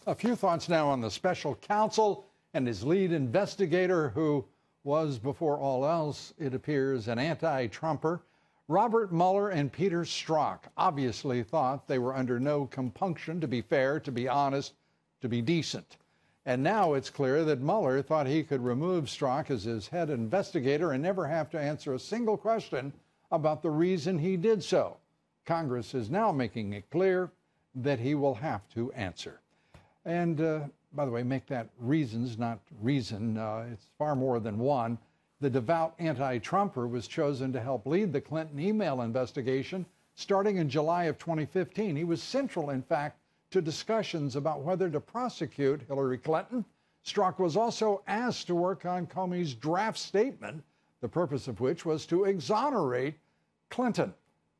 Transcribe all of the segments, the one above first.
A few thoughts now on the special counsel and his lead investigator, who was, before all else, it appears, an anti-Trumper. Robert Mueller and Peter Strzok obviously thought they were under no compunction to be fair, to be honest, to be decent. And now it's clear that Mueller thought he could remove Strzok as his head investigator and never have to answer a single question about the reason he did so. Congress is now making it clear that he will have to answer. And by the way, make that reasons, not reason. It's far more than one. The devout anti-Trumper was chosen to help lead the Clinton email investigation starting in July of 2015. He was central, in fact, to discussions about whether to prosecute Hillary Clinton. Strzok was also asked to work on Comey's draft statement, the purpose of which was to exonerate Clinton.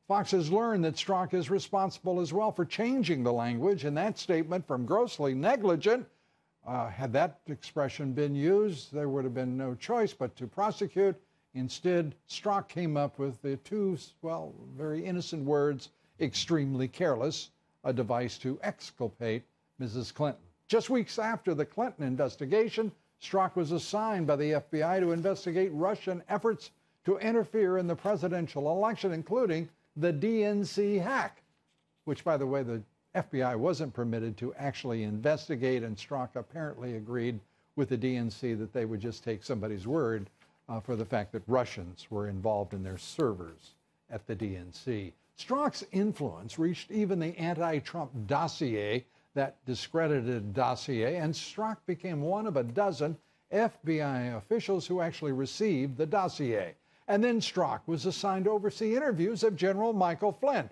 Fox has learned that Strzok is responsible as well for changing the language in that statement from grossly negligent. Had that expression been used, there would have been no choice but to prosecute. Instead, Strzok came up with the two, well, very innocent words, extremely careless, a device to exculpate Mrs. Clinton. Just weeks after the Clinton investigation, Strzok was assigned by the FBI to investigate Russian efforts to interfere in the presidential election, including the DNC hack, which, by the way, the FBI wasn't permitted to actually investigate, and Strzok apparently agreed with the DNC that they would just take somebody's word for the fact that Russians were involved in their servers at the DNC. Strzok's influence reached even the anti-Trump dossier, that discredited dossier, and Strzok became one of a dozen FBI officials who actually received the dossier. And then Strzok was assigned to oversee interviews of General Michael Flynn.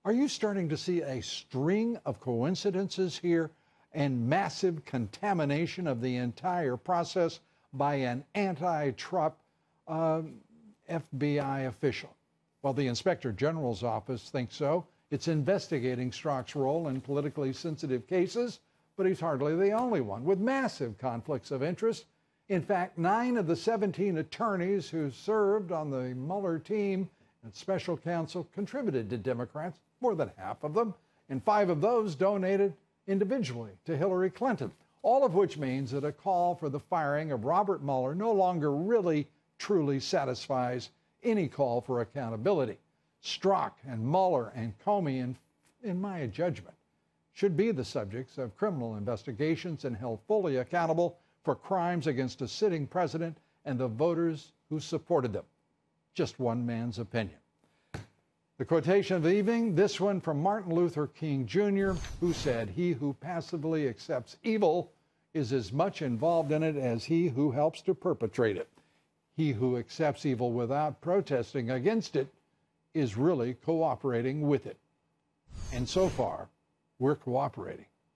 Are you starting to see a string of coincidences here and massive contamination of the entire process by an anti-Trump FBI official? Well, the Inspector General's office thinks so. It's investigating Strzok's role in politically sensitive cases, but he's hardly the only one, with massive conflicts of interest. In fact, 9 of the 17 attorneys who served on the Mueller team and special counsel contributed to Democrats, more than half of them, and 5 of those donated individually to Hillary Clinton, all of which means that a call for the firing of Robert Mueller no longer really, truly satisfies any call for accountability. Strzok and Mueller and Comey, in my judgment, should be the subjects of criminal investigations and held fully accountable for crimes against a sitting president and the voters who supported them. Just one man's opinion. The quotation of the evening, this one from Martin Luther King Jr., who said, "He who passively accepts evil is as much involved in it as he who helps to perpetrate it. He who accepts evil without protesting against it is really cooperating with it." And so far, we're cooperating.